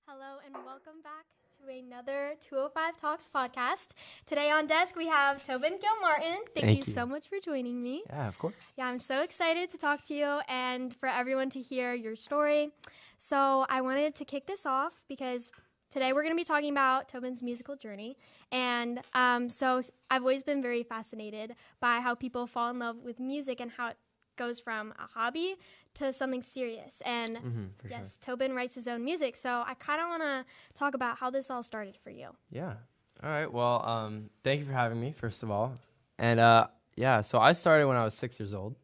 Hello and welcome back to another 205 Talks podcast. Today on desk we have Tobin Gilmartin. Thank you so much for joining me. Yeah, of course. Yeah, I'm so excited to talk to you and for everyone to hear your story. So I wanted to kick this off because today we're going to be talking about Tobin's musical journey. And so I've always been very fascinated by how people fall in love with music and how it goes from a hobby to something serious. And yes, sure. Tobin writes his own music. So I kind of want to talk about how this all started for you. Yeah. All right. Well, thank you for having me, first of all. And yeah, so I started when I was 6 years old,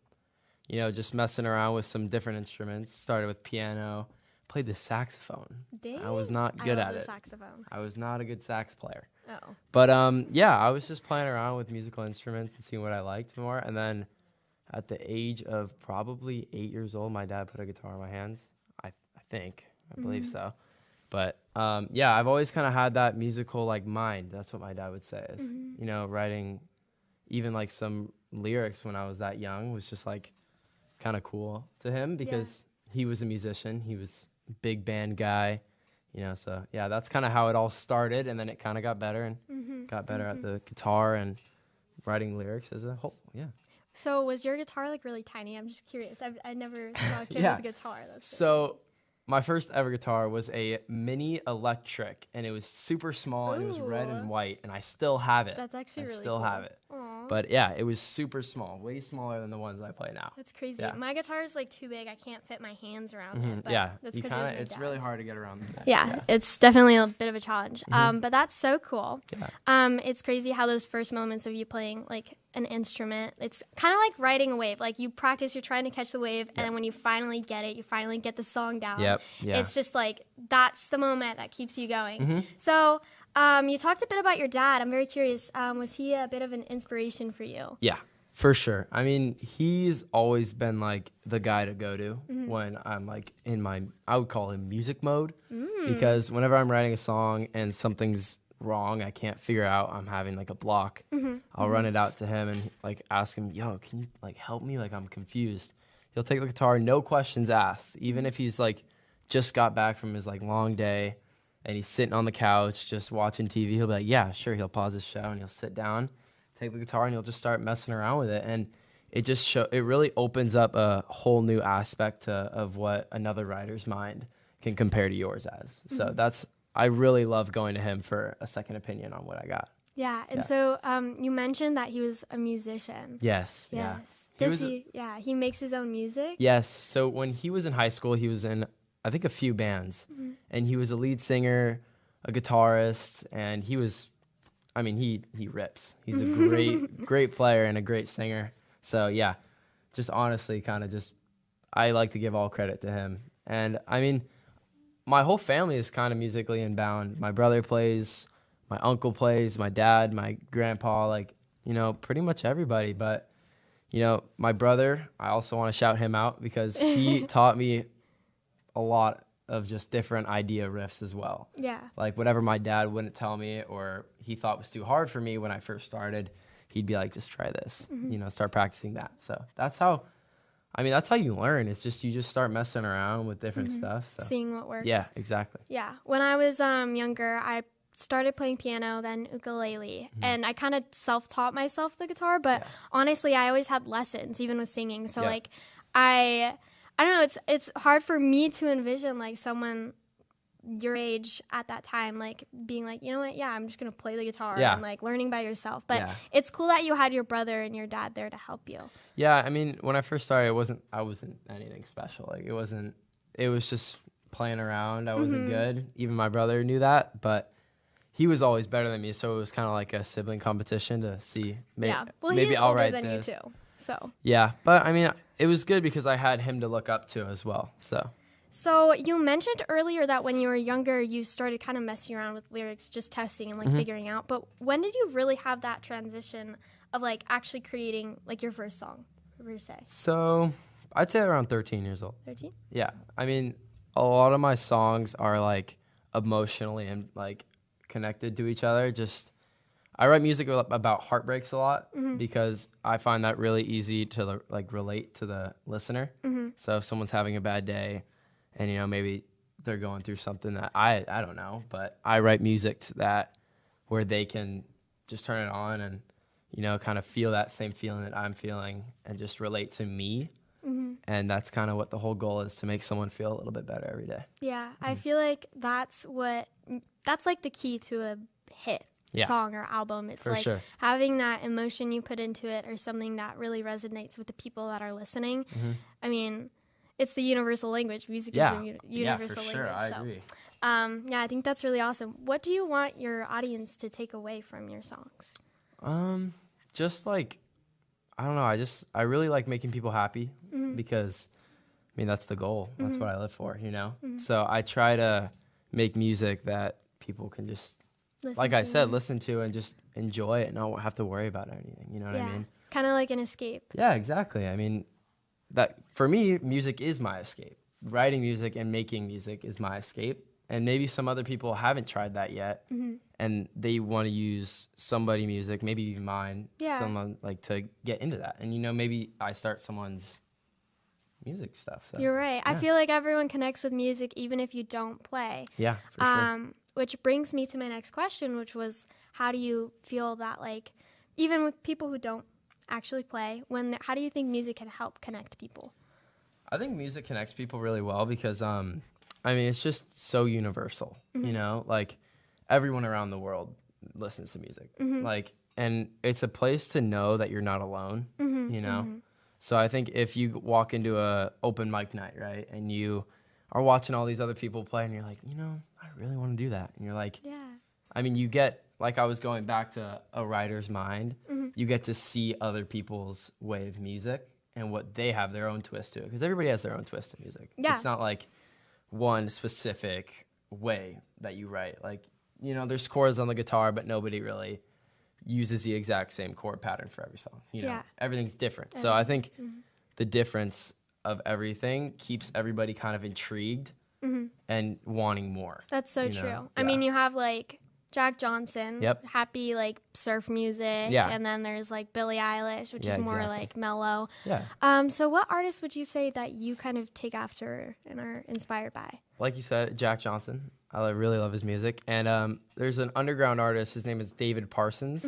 just messing around with some different instruments. Started with piano, played the saxophone. Dang. I was not good at it. Saxophone. I was not a good sax player. Oh. But yeah, I was just playing around with musical instruments and seeing what I liked more. And then at the age of probably 8 years old, my dad put a guitar in my hands. I believe so. But yeah, I've always kind of had that musical mind. That's what my dad would say is, writing even some lyrics when I was that young was just kind of cool to him because he was a musician. He was a big band guy, so yeah, that's kind of how it all started. And then it kind of got better and got better at the guitar and writing lyrics as a whole. Yeah. So was your guitar really tiny? I'm just curious. I never saw a kid with a guitar. So my first ever guitar was a mini electric, and it was super small. And it was red and white, and I still have it. That's actually really still cool. have it. Aww. But yeah, it was super small, way smaller than the ones I play now. That's crazy. Yeah. My guitar is too big. I can't fit my hands around it. But yeah, that's because it's really hard to get around that. Yeah, it's definitely a bit of a challenge. But that's so cool. Yeah. It's crazy how those first moments of you playing an instrument, it's kind of like riding a wave. You practice, you're trying to catch the wave, and then when you finally get it, you finally get the song down. Yep. Yeah. It's just that's the moment that keeps you going. So you talked a bit about your dad. I'm very curious. Was he a bit of an inspiration for you? Yeah, for sure. I mean, he's always been the guy to go to when I'm in my, I would call him music mode, because whenever I'm writing a song and something's wrong, I can't figure out, I'm having a block, I'll run it out to him and ask him, yo, can you help me? I'm confused. He'll take the guitar, no questions asked, even if he's just got back from his long day and he's sitting on the couch just watching TV. He'll be yeah, sure. He'll pause his show and he'll sit down, take the guitar, and he'll just start messing around with it. And it just it really opens up a whole new aspect of what another writer's mind can compare to yours as. So I really love going to him for a second opinion on what I got. Yeah, and so you mentioned that he was a musician. Yes. Yes. Yeah. He makes his own music? Yes. So when he was in high school, he was in, I think, a few bands. And he was a lead singer, a guitarist, and he was, he rips. He's a great player and a great singer. So yeah, just honestly I like to give all credit to him. And my whole family is kind of musically inbound. My brother plays, my uncle plays, my dad, my grandpa, pretty much everybody. But, my brother, I also want to shout him out because he taught me a lot of just different idea riffs as well. Yeah. Whatever my dad wouldn't tell me or he thought was too hard for me when I first started, he'd be just try this, start practicing that. So that's how you learn. It's just, you just start messing around with different stuff. So. Seeing what works. Yeah, exactly. Yeah. When I was younger, I started playing piano, then ukulele, and I kind of self-taught myself the guitar, but honestly, I always had lessons, even with singing. So I don't know, it's hard for me to envision someone your age at that time, being you know what, I'm just gonna play the guitar and learning by yourself. But it's cool that you had your brother and your dad there to help you. Yeah, when I first started, I wasn't anything special. It was just playing around. I wasn't good. Even my brother knew that, but he was always better than me, so it was kind of like a sibling competition to see maybe he's I'll older write than this. You too. So yeah, but it was good because I had him to look up to as well. So you mentioned earlier that when you were younger, you started kind of messing around with lyrics, just testing and figuring out. But when did you really have that transition of actually creating your first song? What would you say? So I'd say around 13 years old. 13? Yeah, a lot of my songs are emotionally and connected to each other. I write music about heartbreaks a lot because I find that really easy to relate to the listener. So if someone's having a bad day and maybe they're going through something that I don't know, but I write music that where they can just turn it on and, you know, kind of feel that same feeling that I'm feeling and just relate to me. And that's kind of what the whole goal is, to make someone feel a little bit better every day. Yeah, I feel like that's like the key to a hit song or album. It's For like sure. having that emotion you put into it or something that really resonates with the people that are listening. I mean, it's the universal language. Music is the universal for sure. language. I agree. I think that's really awesome. What do you want your audience to take away from your songs? Just like, I don't know. I really like making people happy because, I mean, that's the goal. That's what I live for, you know? So I try to make music that people can just, listen to and just enjoy it and not have to worry about anything. You know what I mean? Kind of like an escape. Yeah, exactly. I mean, that for me, music is my escape. Writing music and making music is my escape. And maybe some other people haven't tried that yet, and they want to use somebody music, maybe even mine, someone like to get into that. And, you know, maybe I start someone's music stuff. So, You're right. I feel like everyone connects with music even if you don't play. Yeah, for sure. Which brings me to my next question, which was, how do you feel that, like, even with people who don't actually play, how do you think music can help connect people? I think music connects people really well because, I mean, it's just so universal, you know, like everyone around the world listens to music, like, and it's a place to know that you're not alone, you know? So I think if you walk into a open mic night, right, and you are watching all these other people play and you're like, you know, I really want to do that. And you're like, I mean, you get, like I was going back to a writer's mind, you get to see other people's way of music and what they have their own twist to it. Because everybody has their own twist to music. Yeah. It's not like one specific way that you write. Like, you know, there's chords on the guitar, but nobody really uses the exact same chord pattern for every song. You know, everything's different. So I think the difference of everything keeps everybody kind of intrigued and wanting more. That's so true. Know? I mean, you have like Jack Johnson, happy like surf music, and then there's like Billie Eilish, which is more like mellow. So what artists would you say that you kind of take after and are inspired by? Like you said, Jack Johnson. I really love his music. And there's an underground artist. His name is David Parsons.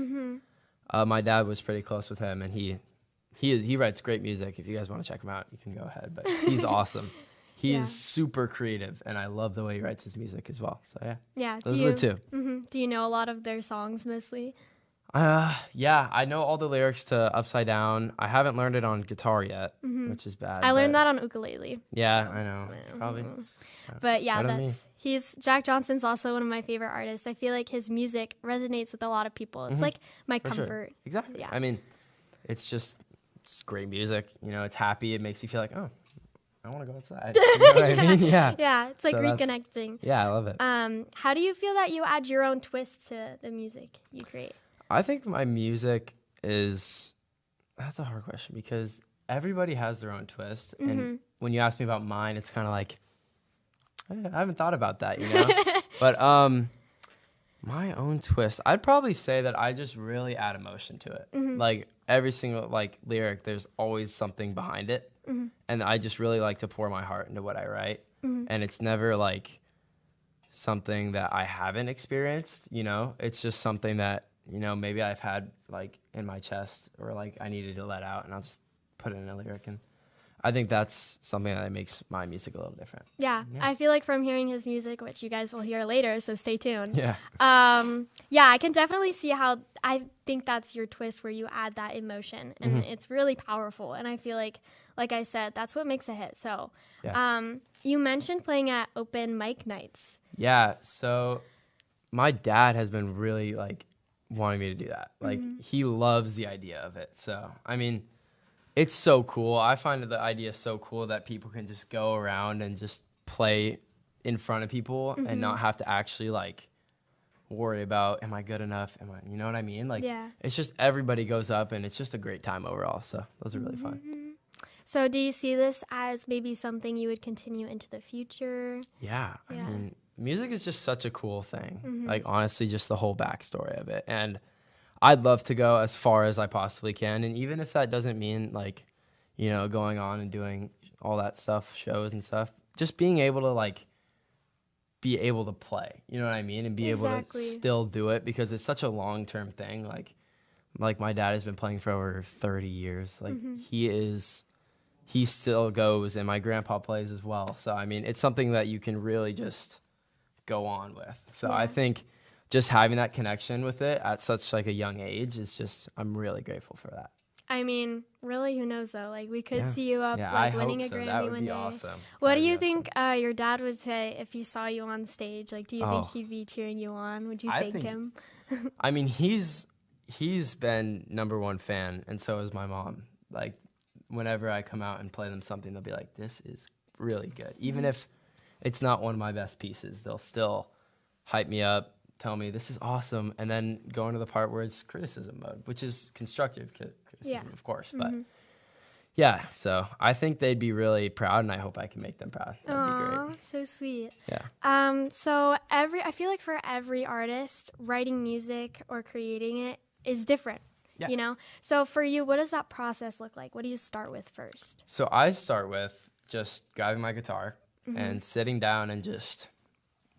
My dad was pretty close with him, and he writes great music. If you guys want to check him out, you can go ahead. But he's awesome. He is super creative, and I love the way he writes his music as well. So, those are the two. Do you know a lot of their songs mostly? Yeah, I know all the lyrics to Upside Down. I haven't learned it on guitar yet, which is bad. I learned that on ukulele. Yeah, so, I know. Probably. But yeah, Jack Johnson's also one of my favorite artists. I feel like his music resonates with a lot of people. It's like my comfort. Sure. Exactly. Yeah. I mean, it's great music. You know, it's happy. It makes you feel like, oh, I want to go outside. You know what I mean? Yeah. Yeah, it's like reconnecting. Yeah, I love it. How do you feel that you add your own twist to the music you create? I think my music that's a hard question because everybody has their own twist. And when you ask me about mine, it's kind of like, I haven't thought about that, you know? But my own twist, I'd probably say that I just really add emotion to it. Like every single lyric, there's always something behind it. And I just really like to pour my heart into what I write. And it's never like something that I haven't experienced, you know? It's just something that, you know, maybe I've had like in my chest or like I needed to let out, and I'll just put it in a lyric. And I think that's something that makes my music a little different. Yeah, I feel like from hearing his music, which you guys will hear later, so stay tuned. Yeah. I can definitely see how I think that's your twist where you add that emotion, and it's really powerful. And I feel like I said, that's what makes a hit. So you mentioned playing at open mic nights. Yeah, so my dad has been really wanting me to do that. He loves the idea of it. So, I mean, it's so cool. I find the idea so cool that people can just go around and just play in front of people and not have to actually worry about, am I good enough? You know what I mean? It's just everybody goes up and it's just a great time overall. So those are really fun. So do you see this as maybe something you would continue into the future? Yeah. I mean, music is just such a cool thing. Honestly, just the whole backstory of it. And I'd love to go as far as I possibly can. And even if that doesn't mean going on and doing all that stuff, shows and stuff, just being able to be able to play, you know what I mean, and be able Exactly. to still do it, because it's such a long-term thing. Like my dad has been playing for over 30 years. Like he still goes, and my grandpa plays as well. So I mean, it's something that you can really just go on with. So I Yeah. think just having that connection with it at such like a young age is just, I'm really grateful for that. I mean, really, who knows though? Like we could Yeah. see you up Yeah, like I winning hope a so. Grammy That would one be day. awesome. What That'd do be you awesome. think your dad would say if he saw you on stage? Like, do you think Oh. he'd be cheering you on? Would you I thank think- him? I mean, he's been #1 fan, and so is my mom. Like, whenever I come out and play them something, they'll be like, "This is really good." Even if it's not one of my best pieces, they'll still hype me up, tell me this is awesome, and then go into the part where it's criticism mode, which is constructive criticism, Yeah. of course. But yeah, so I think they'd be really proud, and I hope I can make them proud. That'd be Aw, great. so sweet. Yeah. So I feel like for every artist, writing music or creating it is different. Yeah. You know? So for you, what does that process look like? What do you start with first? So I start with just grabbing my guitar and sitting down and just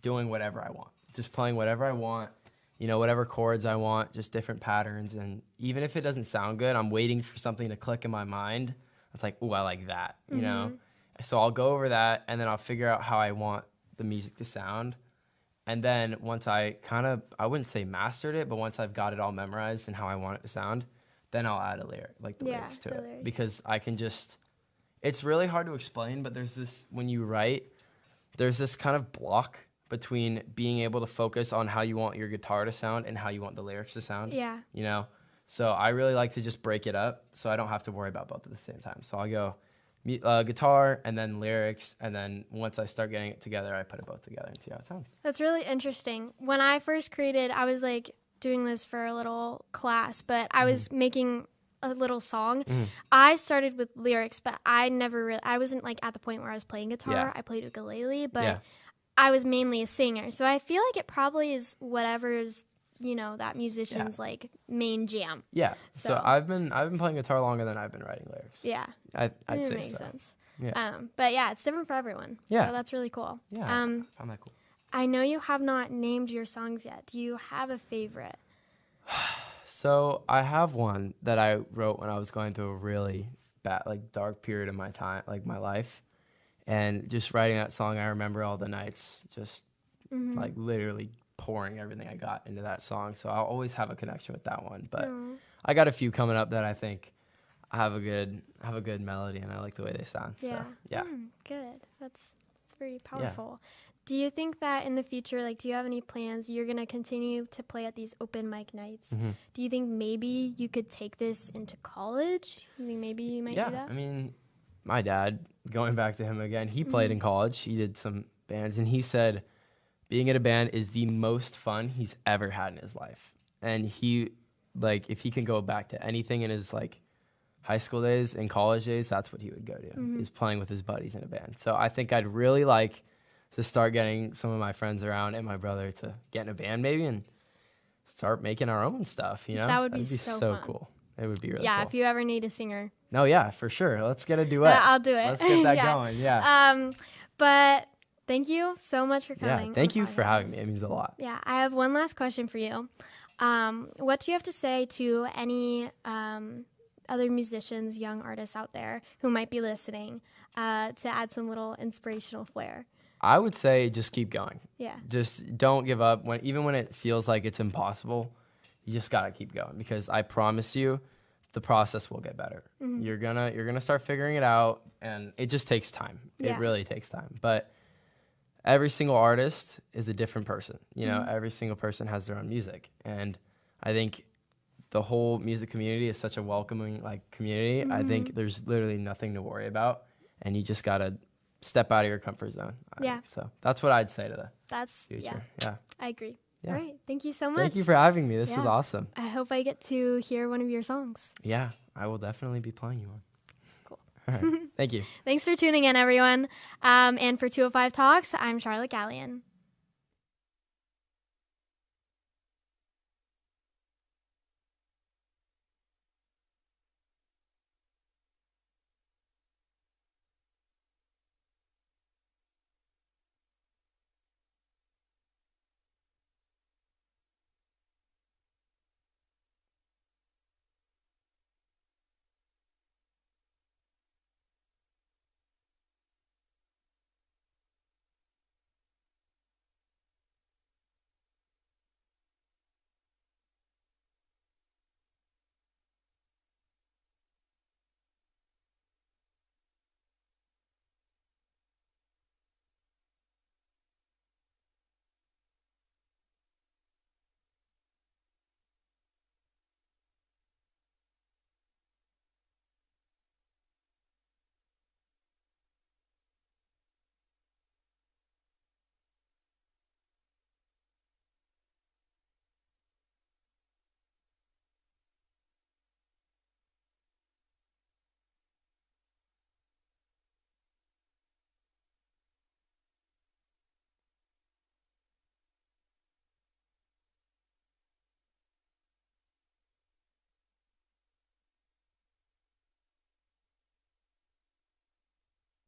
doing whatever I want. Just playing whatever I want, you know, whatever chords I want, just different patterns. And even if it doesn't sound good, I'm waiting for something to click in my mind. It's like, ooh, I like that, you know? So I'll go over that, and then I'll figure out how I want the music to sound. And then once I I wouldn't say mastered it, but once I've got it all memorized and how I want it to sound, then I'll add a lyric, like the Yeah, lyrics to the it. lyrics. Because I can just, it's really hard to explain, but there's this, when you write, there's this kind of block between being able to focus on how you want your guitar to sound and how you want the lyrics to sound. Yeah. You know? So I really like to just break it up so I don't have to worry about both at the same time. So I'll go guitar and then lyrics, and then once I start getting it together, I put it both together and see how it sounds. That's really interesting. When I first created, I was like doing this for a little class, but I was making a little song. I started with lyrics, but I wasn't like at the point where I was playing guitar. Yeah. I played ukulele, but Yeah. I was mainly a singer. So I feel like it probably is whatever's, you know, that musician's like main jam. Yeah. So So- I've been playing guitar longer than I've been writing lyrics. Yeah. I'd It say makes so. sense. Yeah. But yeah, it's different for everyone. Yeah. So that's really cool. Yeah. I found that cool. I know you have not named your songs yet. Do you have a favorite? So I have one that I wrote when I was going through a really bad, like dark period of my time, like my life. And just writing that song, I remember all the nights, just like literally pouring everything I got into that song. So I'll always have a connection with that one. But I got a few coming up that I think have a good melody, and I like the way they sound. Yeah. So, yeah. Good. That's very powerful. Do you think that in the future, like, do you have any plans? You're going to continue to play at these open mic nights. Do you think maybe you could take this into college? You think maybe you might do Yeah. that? I mean, my dad, going back to him again, he played in college. He did some bands, and he said being in a band is the most fun he's ever had in his life. And he, like, if he can go back to anything in his, like, high school days and college days, that's what he would go to, is playing with his buddies in a band. So I think I'd really like to start getting some of my friends around and my brother to get in a band maybe and start making our own stuff, you know? That would be That'd so fun. cool. It would be really Yeah, cool. if you ever need a singer. No, yeah, for sure. Let's get a duet. I'll do it. Let's get that Yeah. going. Yeah. But thank you so much for coming. Yeah. on Thank the you for having podcast. me. It means a lot. Yeah, I have one last question for you. What do you have to say to any other musicians, young artists out there who might be listening to add some little inspirational flair? I would say just keep going. Yeah. Just don't give up even when it feels like it's impossible. You just got to keep going, because I promise you the process will get better. You're going to start figuring it out, and it just takes time. Yeah. It really takes time. But every single artist is a different person. You know, every single person has their own music. And I think the whole music community is such a welcoming community. I think there's literally nothing to worry about, and you just got to step out of your comfort zone. Yeah. So that's what I'd say to the That's, future. yeah, Yeah. I agree. Yeah. All right. Thank you so much. Thank you for having me. This was Yeah. awesome. I hope I get to hear one of your songs. Yeah, I will definitely be playing you one. Cool. All right. Thank you. Thanks for tuning in, everyone. And for 205 Talks, I'm Charlotte Gallion.